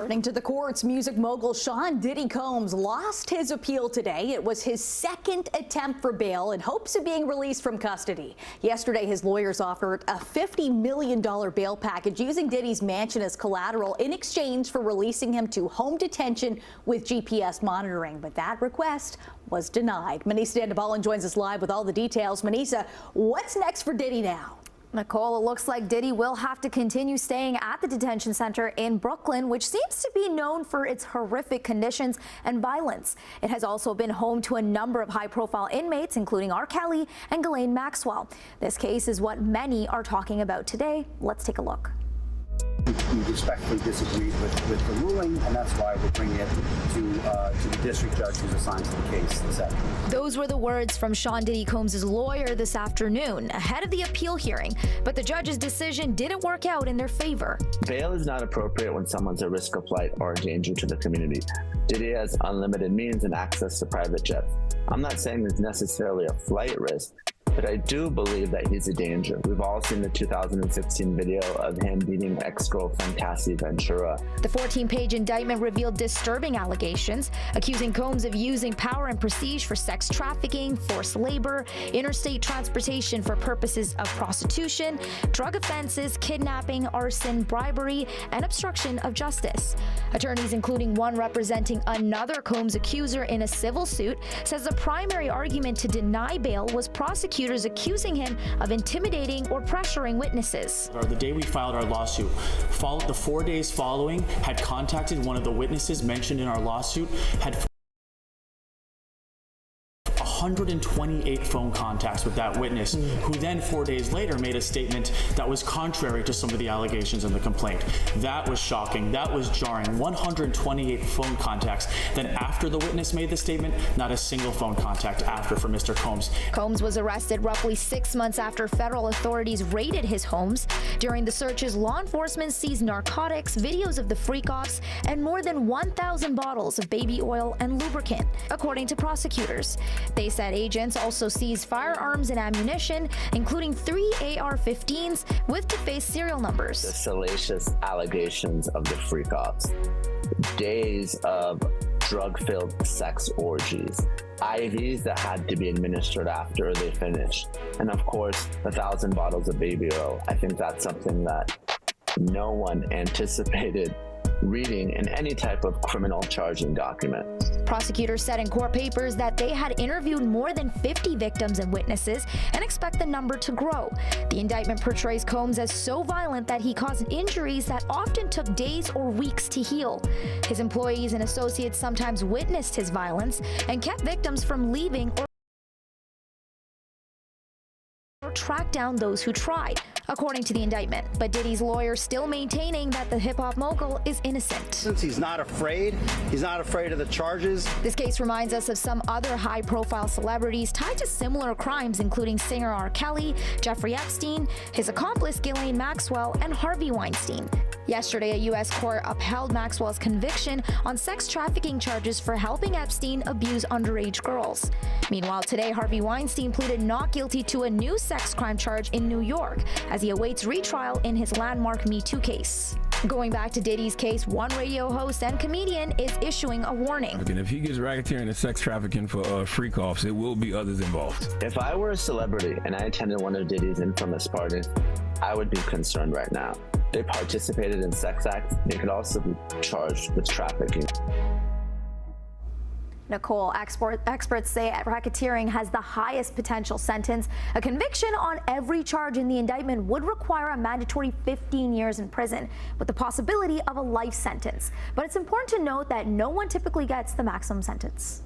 Turning to the courts, music mogul Sean "Diddy" Combs lost his appeal today. It was his second attempt for bail in hopes of being released from custody. Yesterday, his lawyers offered a $50 million bail package using Diddy's mansion as collateral in exchange for releasing him to home detention with GPS monitoring. But that request was denied. Manisa Dandabalan joins us live with all the details. Manisa, what's next for Diddy now? Nicole, it looks like Diddy will have to continue staying at the detention center in Brooklyn, which seems to be known for its horrific conditions and violence. It has also been home to a number of high-profile inmates, including R. Kelly and Ghislaine Maxwell. This case is what many are talking about today. Let's take a look. We respectfully disagreed with the ruling, and that's why we're bringing it to the district judge who's assigned to the case this afternoon. Those were the words from Sean "Diddy" Combs' lawyer this afternoon, ahead of the appeal hearing. But the judge's decision didn't work out in their favor. Bail is not appropriate when someone's a risk of flight or a danger to the community. Diddy has unlimited means and access to private jets. I'm not saying there's necessarily a flight risk, but I do believe that he's a danger. We've all seen the 2016 video of him beating ex-girlfriend Cassie Ventura. The 14-page indictment revealed disturbing allegations, accusing Combs of using power and prestige for sex trafficking, forced labor, interstate transportation for purposes of prostitution, drug offenses, kidnapping, arson, bribery, and obstruction of justice. Attorneys, including one representing another Combs accuser in a civil suit, says the primary argument to deny bail was prosecutors accusing him of intimidating or pressuring witnesses. The day we filed our lawsuit, the 4 days following, had contacted one of the witnesses mentioned in our lawsuit, had 128 phone contacts with that witness, who then 4 days later made a statement that was contrary to some of the allegations in the complaint. That was shocking. That was jarring. 128 phone contacts. Then after the witness made the statement, not a single phone contact after for Mr. Combs. Combs was arrested roughly 6 months after federal authorities raided his homes. During the searches, law enforcement seized narcotics, videos of the freak-offs, and more than 1,000 bottles of baby oil and lubricant, according to prosecutors. They said agents also seized firearms and ammunition, including 3 AR-15s with defaced serial numbers. The salacious allegations of the freak-offs, days of drug-filled sex orgies, IVs that had to be administered after they finished, and of course, 1,000 bottles of baby oil. I think that's something that no one anticipated reading in any type of criminal charging document. Prosecutors said in court papers that they had interviewed more than 50 victims and witnesses and expect the number to grow. The indictment portrays Combs as so violent that he caused injuries that often took days or weeks to heal. His employees and associates sometimes witnessed his violence and kept victims from leaving or track down those who tried, according to the indictment. But Diddy's lawyer still maintaining that the hip-hop mogul is innocent. Since he's not afraid of the charges. This case reminds us of some other high-profile celebrities tied to similar crimes, including singer R. Kelly, Jeffrey Epstein, his accomplice Ghislaine Maxwell, and Harvey Weinstein. Yesterday, a U.S. court upheld Maxwell's conviction on sex trafficking charges for helping Epstein abuse underage girls. Meanwhile, today, Harvey Weinstein pleaded not guilty to a new sex crime charge in New York as he awaits retrial in his landmark Me Too case. Going back to Diddy's case, one radio host and comedian is issuing a warning. And if he gets racketeering and sex trafficking for freak-offs, it will be others involved. If I were a celebrity and I attended one of Diddy's infamous parties, I would be concerned right now. They participated in sex acts. They could also be charged with trafficking. Nicole, experts say racketeering has the highest potential sentence. A conviction on every charge in the indictment would require a mandatory 15 years in prison, with the possibility of a life sentence. But it's important to note that no one typically gets the maximum sentence.